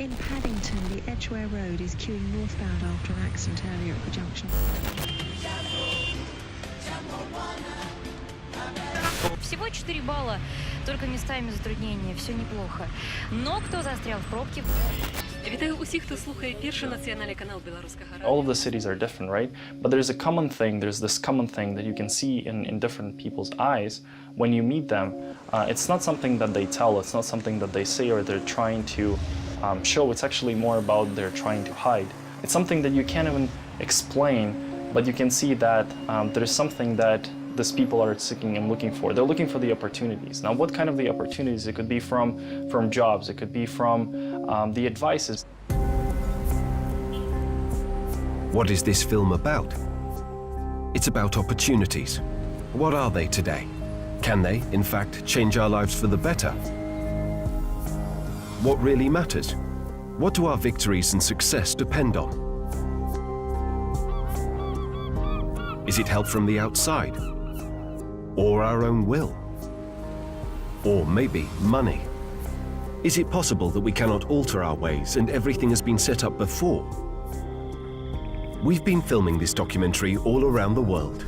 In Paddington, the Edgware Road is queuing northbound after an accident earlier at the junction. Всего 4 балла, только местами затруднения, все неплохо. Но кто застрял в пробке? Вітаю усіх, хто слухає перший національний канал Білоруського радіо. All of the cities are different, right? But there's a common thing, there's this common thing that you can see in different people's eyes when you meet them. It's not something that they tell, it's not something that they say or they're trying to show, it's actually more about they're trying to hide. It's something that you can't even explain, but you can see that there's something that these people are seeking and looking for. They're looking for the opportunities. Now, what kind of the opportunities? It could be from jobs, it could be from the advices. What is this film about? It's about opportunities. What are they today? Can they, in fact, change our lives for the better? What really matters? What do our victories and success depend on? Is it help from the outside? Or our own will? Or maybe money? Is it possible that we cannot alter our ways and everything has been set up before? We've been filming this documentary all around the world.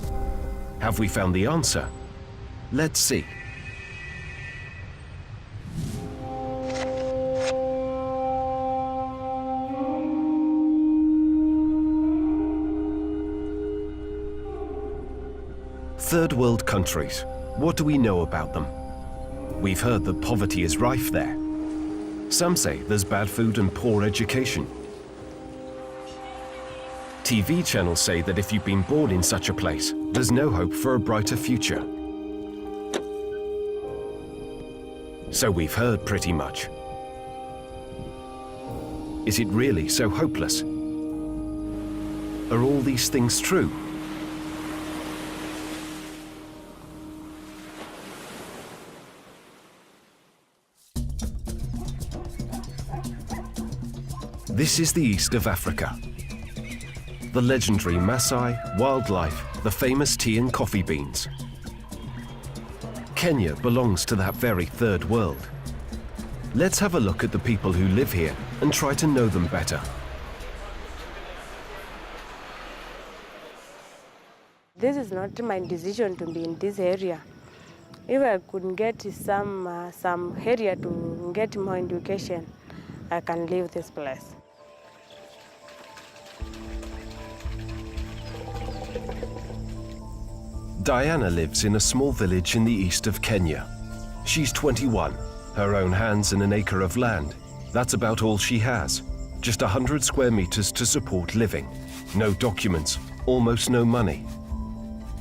Have we found the answer? Let's see. Third world countries. What do we know about them? We've heard that poverty is rife there. Some say there's bad food and poor education. TV channels say that if you've been born in such a place, there's no hope for a brighter future. So we've heard pretty much. Is it really so hopeless? Are all these things true? This is the east of Africa. The legendary Maasai, wildlife, the famous tea and coffee beans. Kenya belongs to that very third world. Let's have a look at the people who live here and try to know them better. This is not my decision to be in this area. If I could get some area to get more education, I can leave this place. Diana lives in a small village in the east of Kenya. She's 21, her own hands and an acre of land. That's about all she has. Just 100 square meters to support living. No documents, almost no money.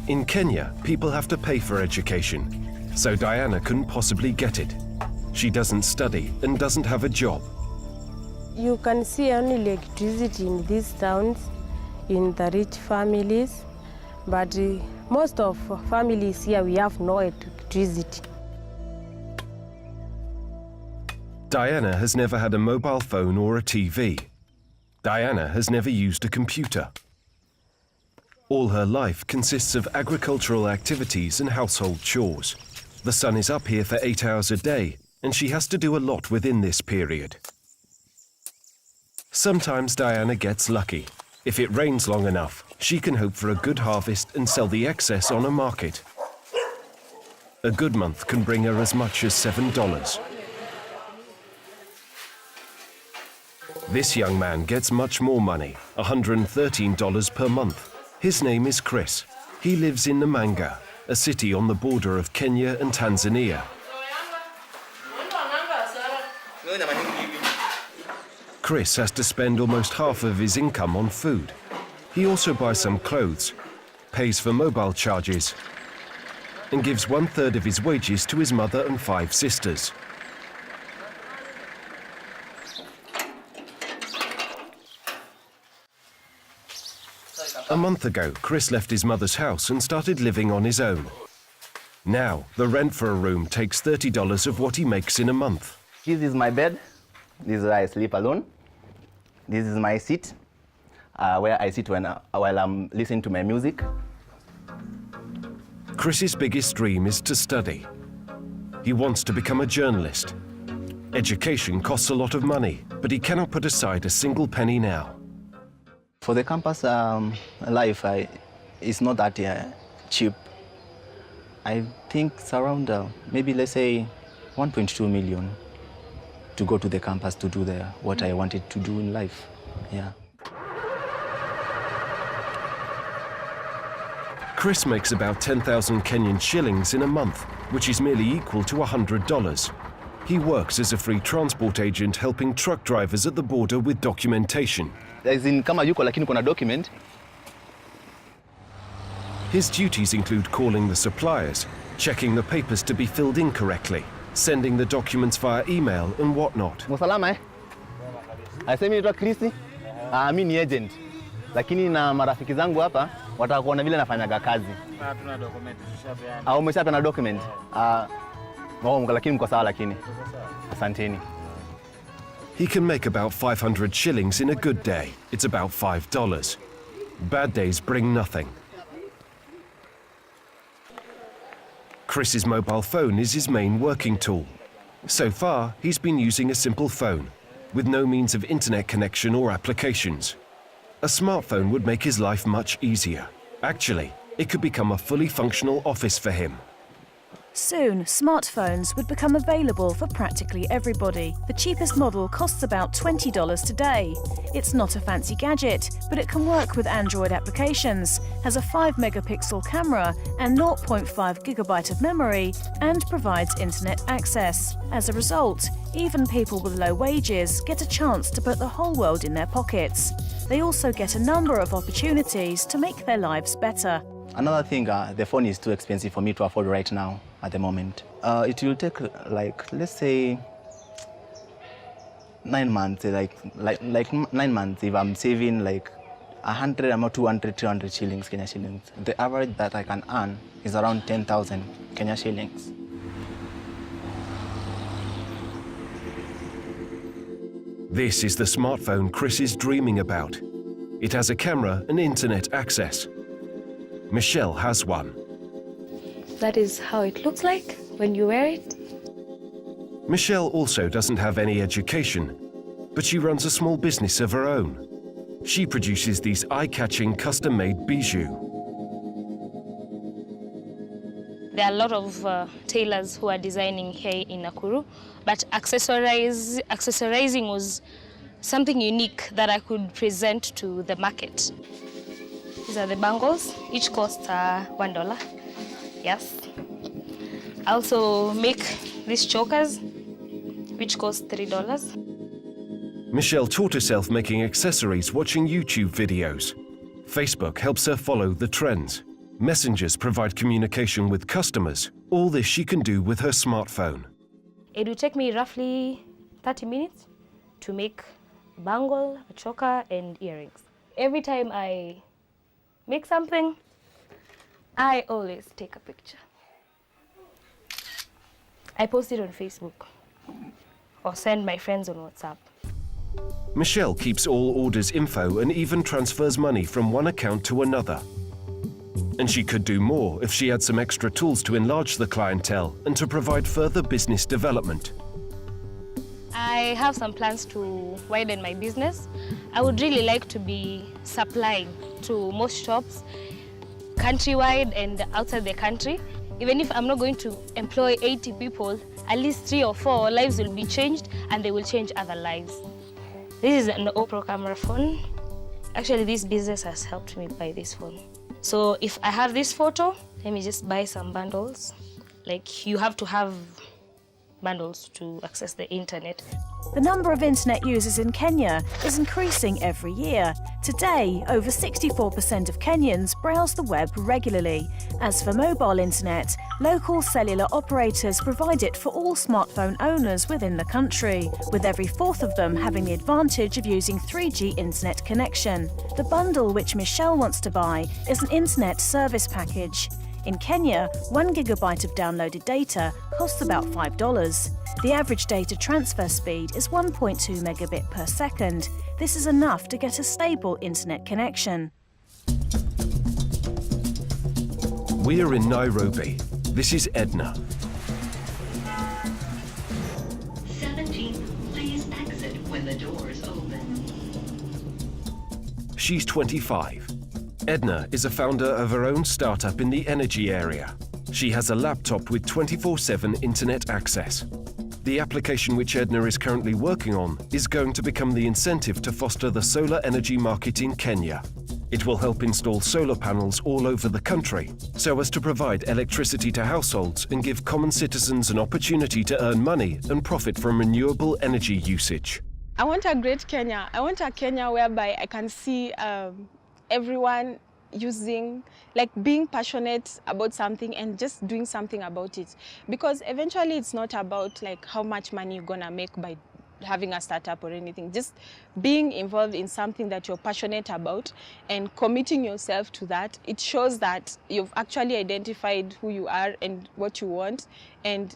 In Kenya, people have to pay for education, so Diana couldn't possibly get it. She doesn't study and doesn't have a job. You can see only electricity in these towns, in the rich families, but most of families here, we have no electricity. Diana has never had a mobile phone or a TV. Diana has never used a computer. All her life consists of agricultural activities and household chores. The sun is up here for 8 hours a day, and she has to do a lot within this period. Sometimes Diana gets lucky. If it rains long enough, she can hope for a good harvest and sell the excess on a market. A good month can bring her as much as $7. This young man gets much more money, $113 per month. His name is Chris. He lives in Namanga, a city on the border of Kenya and Tanzania. Chris has to spend almost half of his income on food. He also buys some clothes, pays for mobile charges, and gives 1/3 of his wages to his mother and 5 sisters. A month ago, Chris left his mother's house and started living on his own. Now, the rent for a room takes $30 of what he makes in a month. This is my bed. This is where I sleep alone. This is my seat, where I sit while I'm listening to my music. Chris's biggest dream is to study. He wants to become a journalist. Education costs a lot of money, but he cannot put aside a single penny now. For the campus life, it's not that cheap. I think it's around maybe, let's say, 1.2 million to go to the campus to do what I wanted to do in life. Yeah. Chris makes about 10,000 Kenyan shillings in a month, which is merely equal to $100. He works as a free transport agent helping truck drivers at the border with documentation. As in, kama yuko lakini kuna document. His duties include calling the suppliers, checking the papers to be filled in correctly, sending the documents via email and whatnot. Musalama eh? Asemi nitwa Chrisi. Mimi ni agent. Lakini na marafiki zangu hapa wataka kuona vile nafanyaga kazi. Hatuna document, tushapeana. Au umeshapeana document? Lakini mko sawa lakini. Asanteni. He can make about 500 shillings in a good day. It's about $5. Bad days bring nothing. Chris's mobile phone is his main working tool. So far, he's been using a simple phone, with no means of internet connection or applications. A smartphone would make his life much easier. Actually, it could become a fully functional office for him. Soon, smartphones would become available for practically everybody. The cheapest model costs about $20 today. It's not a fancy gadget, but it can work with Android applications, has a 5-megapixel camera and 0.5 gigabyte of memory, and provides internet access. As a result, even people with low wages get a chance to put the whole world in their pockets. They also get a number of opportunities to make their lives better. Another thing, the phone is too expensive for me to afford right now at the moment. It will take let's say 9 months, like 9 months if I'm saving like 100 or 200, 300 shillings, Kenya shillings. The average that I can earn is around 10,000 Kenya shillings. This is the smartphone Chris is dreaming about. It has a camera and internet access. Michelle has one. That is how it looks like when you wear it. Michelle also doesn't have any education, but she runs a small business of her own. She produces these eye-catching custom-made bijoux. There are a lot of tailors who are designing here in Nakuru, but accessorizing was something unique that I could present to the market. These are the bangles, each costs $1. Yes. I also make these chokers, which cost $3. Michelle taught herself making accessories watching YouTube videos. Facebook helps her follow the trends. Messengers provide communication with customers. All this she can do with her smartphone. It will take me roughly 30 minutes to make a bangle, a choker, and earrings. Every time I make something, I always take a picture. I post it on Facebook or send my friends on WhatsApp. Michelle keeps all orders info and even transfers money from one account to another. And she could do more if she had some extra tools to enlarge the clientele and to provide further business development. I have some plans to widen my business. I would really like to be supplying to most shops countrywide and outside the country. Even if I'm not going to employ 80 people, at least 3 or 4 lives will be changed and they will change other lives. This is an GoPro camera phone. Actually, this business has helped me buy this phone. So if I have this photo, let me just buy some bundles. Like, you have to have bundles to access the internet. The number of internet users in Kenya is increasing every year. Today, over 64% of Kenyans browse the web regularly. As for mobile internet, local cellular operators provide it for all smartphone owners within the country, with every fourth of them having the advantage of using 3G internet connection. The bundle which Michelle wants to buy is an internet service package. In Kenya, 1 gigabyte of downloaded data costs about $5. The average data transfer speed is 1.2 megabit per second. This is enough to get a stable internet connection. We are in Nairobi. This is Edna. 17 when the doors open. She's 25. Edna is a founder of her own startup in the energy area. She has a laptop with 24/7 internet access. The application which Edna is currently working on is going to become the incentive to foster the solar energy market in Kenya. It will help install solar panels all over the country so as to provide electricity to households and give common citizens an opportunity to earn money and profit from renewable energy usage. I want a great Kenya. I want a Kenya whereby I can see everyone being passionate about something and just doing something about it. Because eventually it's not about how much money you're gonna make by having a startup or anything. Just being involved in something that you're passionate about and committing yourself to that, it shows that you've actually identified who you are and what you want. And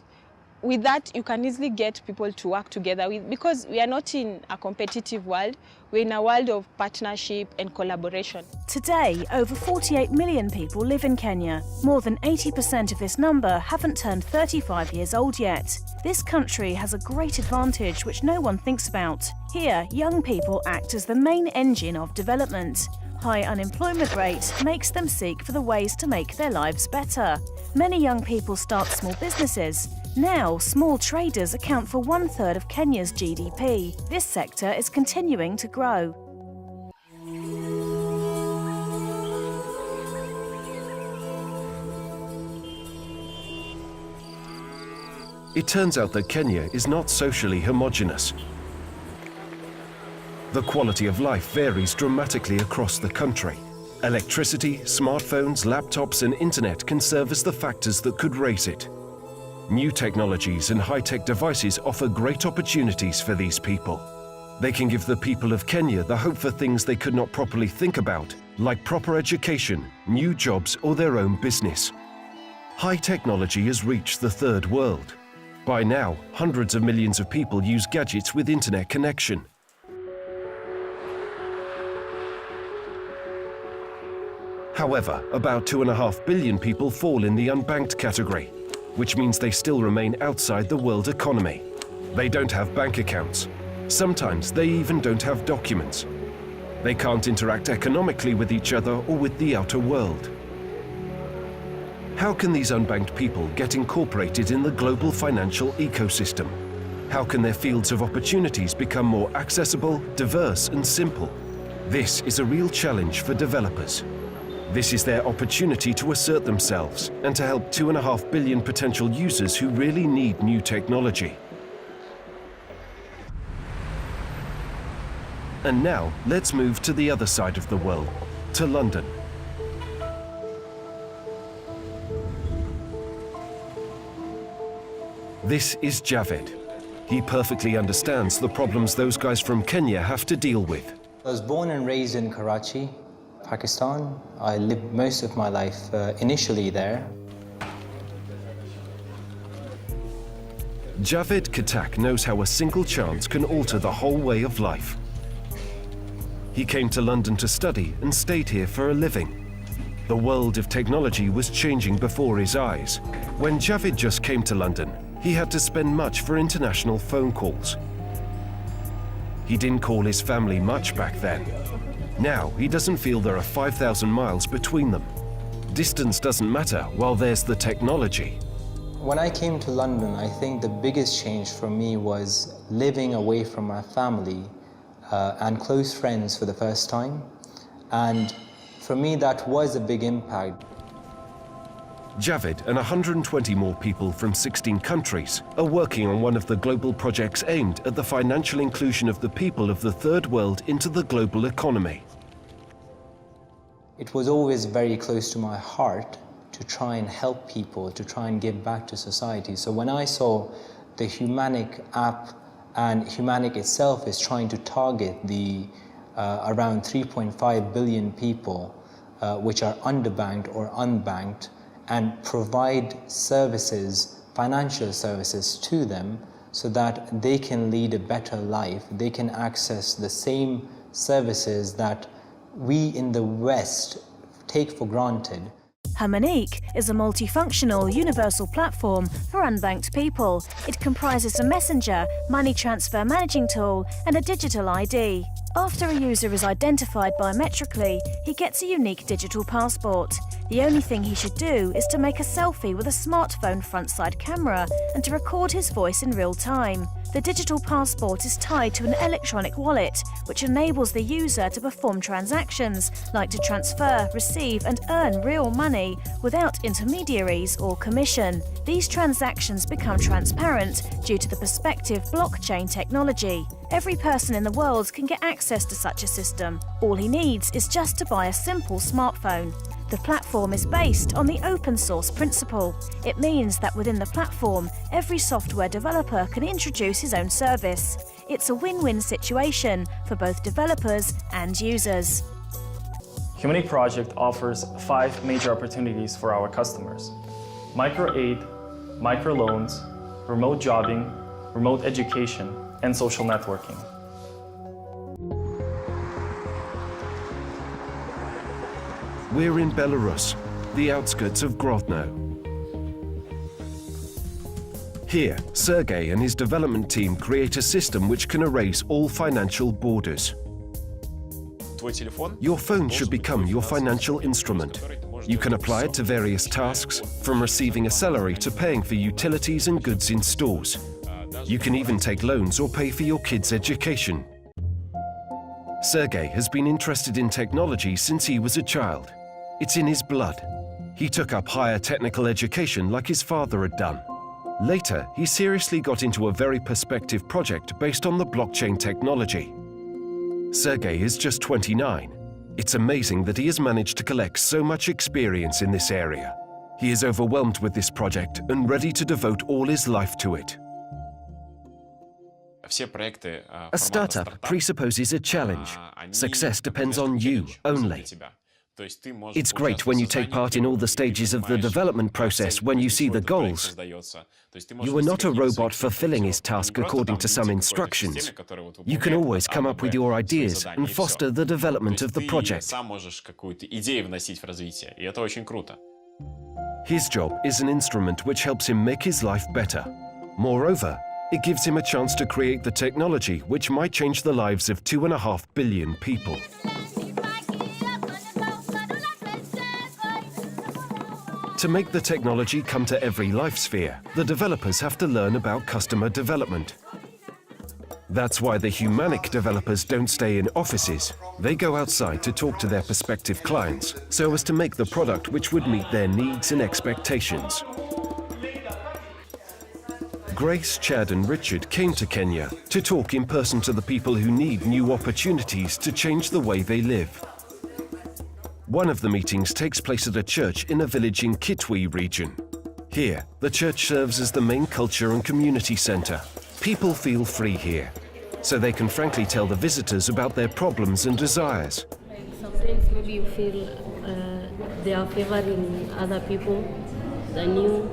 with that, you can easily get people to work together because we are not in a competitive world. We're in a world of partnership and collaboration. Today, over 48 million people live in Kenya. More than 80% of this number haven't turned 35 years old yet. This country has a great advantage which no one thinks about. Here, young people act as the main engine of development. High unemployment rate makes them seek for the ways to make their lives better. Many young people start small businesses. Now, small traders account for 1/3 of Kenya's GDP. This sector is continuing to grow. It turns out that Kenya is not socially homogeneous. The quality of life varies dramatically across the country. Electricity, smartphones, laptops and internet can serve as the factors that could raise it. New technologies and high-tech devices offer great opportunities for these people. They can give the people of Kenya the hope for things they could not properly think about, like proper education, new jobs or their own business. High technology has reached the third world. By now, hundreds of millions of people use gadgets with internet connection. However, about 2.5 billion people fall in the unbanked category, which means they still remain outside the world economy. They don't have bank accounts. Sometimes they even don't have documents. They can't interact economically with each other or with the outer world. How can these unbanked people get incorporated in the global financial ecosystem? How can their fields of opportunities become more accessible, diverse and simple? This is a real challenge for developers. This is their opportunity to assert themselves and to help 2.5 billion potential users who really need new technology. And now, let's move to the other side of the world, to London. This is Javed. He perfectly understands the problems those guys from Kenya have to deal with. I was born and raised in Karachi, Pakistan. I lived most of my life initially there. Javed Katak knows how a single chance can alter the whole way of life. He came to London to study and stayed here for a living. The world of technology was changing before his eyes. When Javed just came to London, he had to spend much for international phone calls. He didn't call his family much back then. Now, he doesn't feel there are 5,000 miles between them. Distance doesn't matter while there's the technology. When I came to London, I think the biggest change for me was living away from my family and close friends for the first time. And for me, that was a big impact. Javed and 120 more people from 16 countries are working on one of the global projects aimed at the financial inclusion of the people of the third world into the global economy. It was always very close to my heart to try and help people, to try and give back to society. So when I saw the Humaniq app, and Humaniq itself is trying to target the around 3.5 billion people which are underbanked or unbanked, and provide services, financial services to them so that they can lead a better life. They can access the same services that we in the West take for granted. Humaniq is a multifunctional, universal platform for unbanked people. It comprises a messenger, money transfer managing tool, and a digital ID. After a user is identified biometrically, he gets a unique digital passport. The only thing he should do is to make a selfie with a smartphone front-side camera and to record his voice in real time. The digital passport is tied to an electronic wallet, which enables the user to perform transactions, like to transfer, receive and earn real money without intermediaries or commission. These transactions become transparent due to the Perspective blockchain technology. Every person in the world can get access to such a system. All he needs is just to buy a simple smartphone. The platform is based on the open source principle. It means that within the platform, every software developer can introduce his own service. It's a win-win situation for both developers and users. Humaniq project offers 5 major opportunities for our customers: micro-aid, micro-loans, remote jobbing, remote education, and social networking. We're in Belarus, the outskirts of Grodno. Here, Sergey and his development team create a system which can erase all financial borders. Your phone should become your financial instrument. You can apply it to various tasks, from receiving a salary to paying for utilities and goods in stores. You can even take loans or pay for your kids' education. Sergey has been interested in technology since he was a child. It's in his blood. He took up higher technical education like his father had done. Later, he seriously got into a very perspective project based on the blockchain technology. Sergey is just 29. It's amazing that he has managed to collect so much experience in this area. He is overwhelmed with this project and ready to devote all his life to it. A startup presupposes a challenge. Success depends on you only. It's great when you take part in all the stages of the development process when you see the goals. You are not a robot fulfilling his task according to some instructions. You can always come up with your ideas and foster the development of the project. His job is an instrument which helps him make his life better. Moreover, it gives him a chance to create the technology which might change the lives of 2.5 billion people. To make the technology come to every life sphere, the developers have to learn about customer development. That's why the Humaniq developers don't stay in offices. They go outside to talk to their prospective clients, so as to make the product which would meet their needs and expectations. Grace, Chad and Richard came to Kenya to talk in person to the people who need new opportunities to change the way they live. One of the meetings takes place at a church in a village in Kitwe region. Here, the church serves as the main culture and community center. People feel free here, so they can frankly tell the visitors about their problems and desires. Sometimes maybe you feel they are favoring other people than you.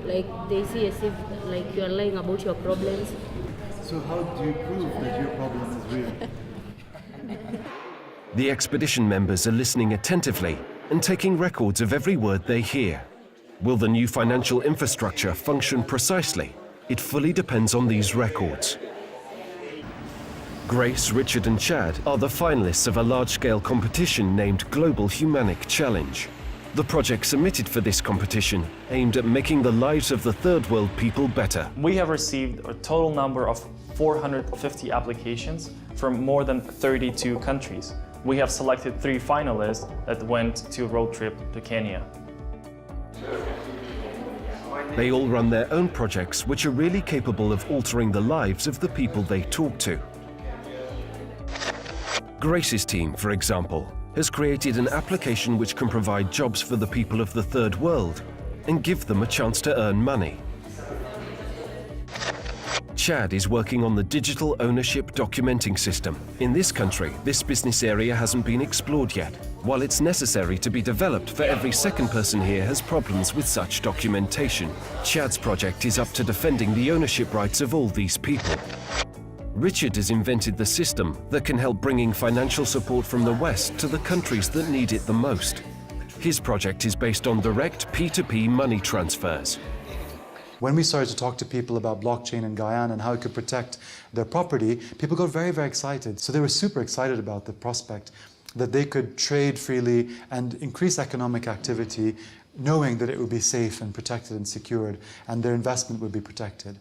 Like they see as if like you are lying about your problems. So how do you prove that your problem is real? The expedition members are listening attentively and taking records of every word they hear. Will the new financial infrastructure function precisely? It fully depends on these records. Grace, Richard and Chad are the finalists of a large-scale competition named Global Humaniq Challenge. The project submitted for this competition aimed at making the lives of the third world people better. We have received a total number of 450 applications from more than 32 countries. We have selected 3 finalists that went to a road trip to Kenya. They all run their own projects which are really capable of altering the lives of the people they talk to. Grace's team, for example, has created an application which can provide jobs for the people of the third world and give them a chance to earn money. Chad is working on the digital ownership documenting system. In this country, this business area hasn't been explored yet. While it's necessary to be developed, for every second person here has problems with such documentation. Chad's project is up to defending the ownership rights of all these people. Richard has invented the system that can help bringing financial support from the West to the countries that need it the most. His project is based on direct P2P money transfers. When we started to talk to people about blockchain in Guyana and how it could protect their property, people got very, very excited. So they were super excited about the prospect that they could trade freely and increase economic activity, knowing that it would be safe and protected and secured, and their investment would be protected.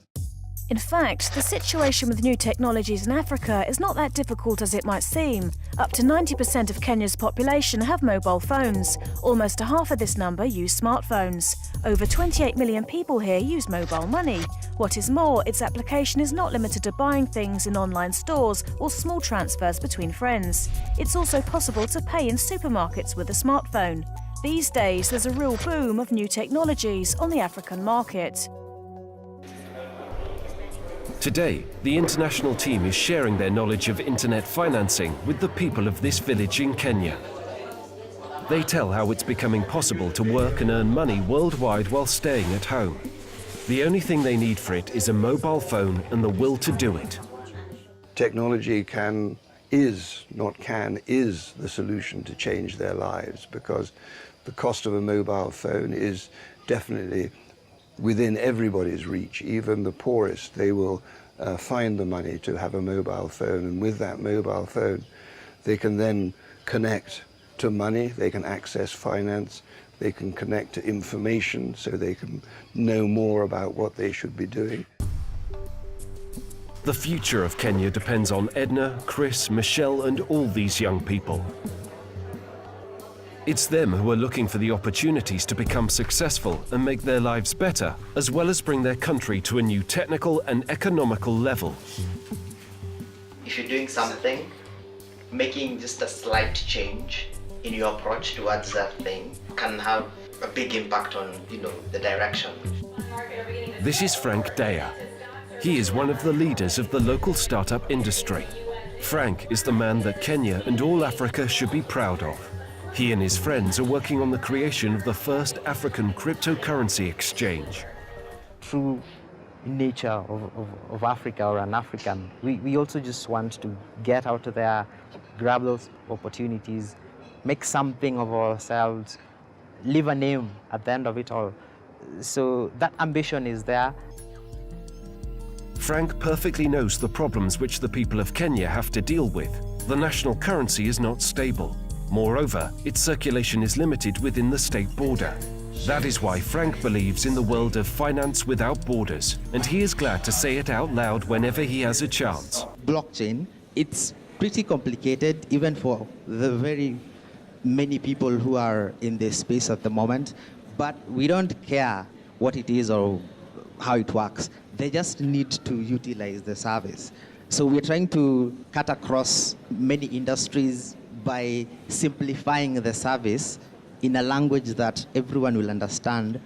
In fact, the situation with new technologies in Africa is not that difficult as it might seem. Up to 90% of Kenya's population have mobile phones. Almost a half of this number use smartphones. Over 28 million people here use mobile money. What is more, its application is not limited to buying things in online stores or small transfers between friends. It's also possible to pay in supermarkets with a smartphone. These days, there's a real boom of new technologies on the African market. Today, the international team is sharing their knowledge of internet financing with the people of this village in Kenya. They tell how it's becoming possible to work and earn money worldwide while staying at home. The only thing they need for it is a mobile phone and the will to do it. Technology is the solution to change their lives, because the cost of a mobile phone is definitely within everybody's reach. Even the poorest, they will find the money to have a mobile phone, and with that mobile phone they can then connect to money, they can access finance, they can connect to information, so they can know more about what they should be doing. The future of Kenya depends on Edna, Chris, Michelle and all these young people. It's them who are looking for the opportunities to become successful and make their lives better, as well as bring their country to a new technical and economical level. If you're doing something, making just a slight change in your approach towards that thing can have a big impact on, the direction. This is Frank Daya. He is one of the leaders of the local startup industry. Frank is the man that Kenya and all Africa should be proud of. He and his friends are working on the creation of the first African cryptocurrency exchange. True nature of Africa or an African, we also just want to get out there, grab those opportunities, make something of ourselves, leave a name at the end of it all. So that ambition is there. Frank perfectly knows the problems which the people of Kenya have to deal with. The national currency is not stable. Moreover, its circulation is limited within the state border. That is why Frank believes in the world of finance without borders, and he is glad to say it out loud whenever he has a chance. Blockchain, it's pretty complicated even for the very many people who are in this space at the moment, but we don't care what it is or how it works. They just need to utilize the service. So we're trying to cut across many industries by simplifying the service in a language that everyone will understand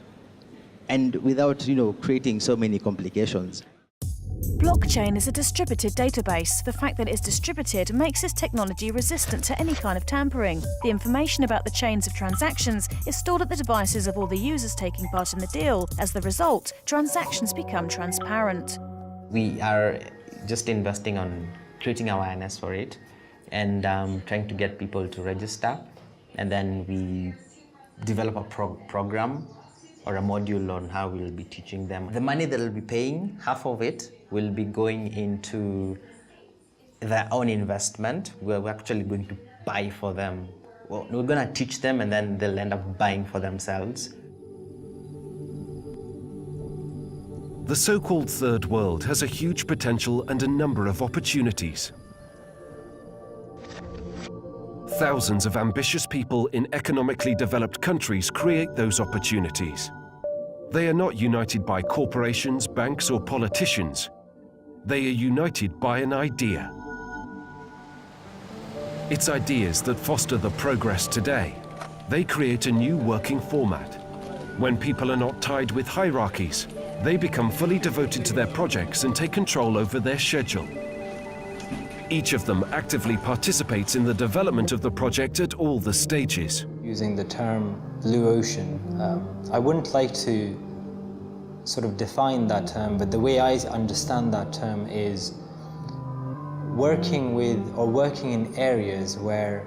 and without, creating so many complications. Blockchain is a distributed database. The fact that it is distributed makes this technology resistant to any kind of tampering. The information about the chains of transactions is stored at the devices of all the users taking part in the deal. As the result, transactions become transparent. We are just investing on creating awareness for it and trying to get people to register. And then we develop a program or a module on how we'll be teaching them. The money that we'll be paying, half of it will be going into their own investment. We're actually going to buy for them. Well, we're going to teach them and then they'll end up buying for themselves. The so-called third world has a huge potential and a number of opportunities. Thousands of ambitious people in economically developed countries create those opportunities. They are not united by corporations, banks, or politicians. They are united by an idea. It's ideas that foster the progress today. They create a new working format. When people are not tied with hierarchies, they become fully devoted to their projects and take control over their schedule. Each of them actively participates in the development of the project at all the stages. Using the term blue ocean, I wouldn't like to sort of define that term, but the way I understand that term is working with or working in areas where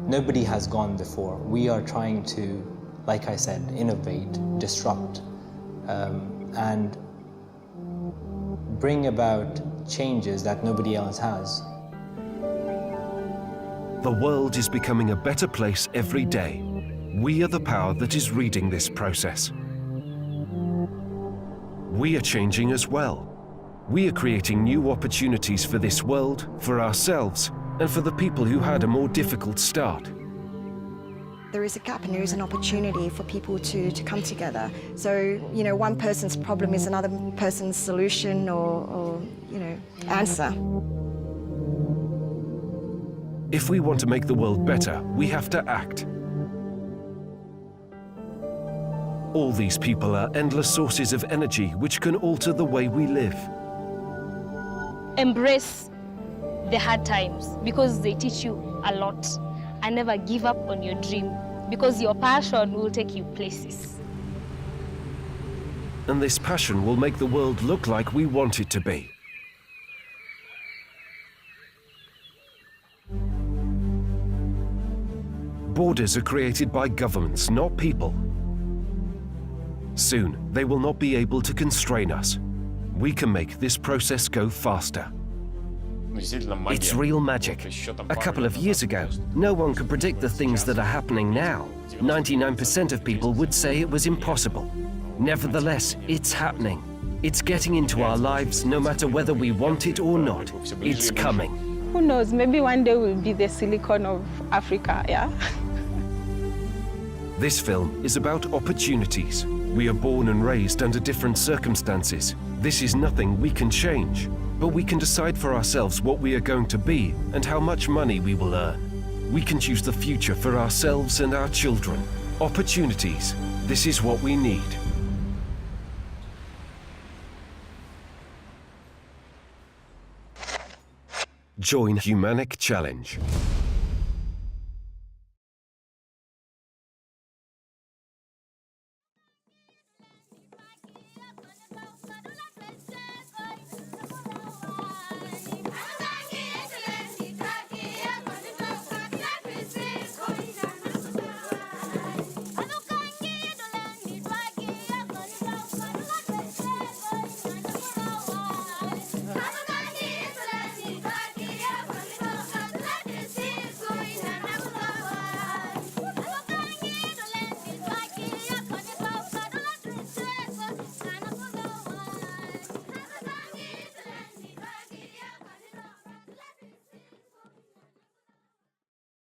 Nobody has gone before. We are trying to, like I said, innovate, disrupt, and bring about changes that nobody else has. The world is becoming a better place every day. We are the power that is reading this process. We are changing as well. We are creating new opportunities for this world, for ourselves, and for the people who had a more difficult start. There is a gap and there is an opportunity for people to come together. So, you know, one person's problem is another person's solution or you know, answer. If we want to make the world better, we have to act. All these people are endless sources of energy which can alter the way we live. Embrace the hard times because they teach you a lot. And never give up on your dream because your passion will take you places. And this passion will make the world look like we want it to be. Borders are created by governments, not people. Soon, they will not be able to constrain us. We can make this process go faster. It's real magic. A couple of years ago, no one could predict the things that are happening now. 99% of people would say it was impossible. Nevertheless, it's happening. It's getting into our lives no matter whether we want it or not. It's coming. Who knows, maybe one day we'll be the silicon of Africa, yeah? This film is about opportunities. We are born and raised under different circumstances. This is nothing we can change, but we can decide for ourselves what we are going to be and how much money we will earn. We can choose the future for ourselves and our children. Opportunities. This is what we need. Join Humaniq Challenge.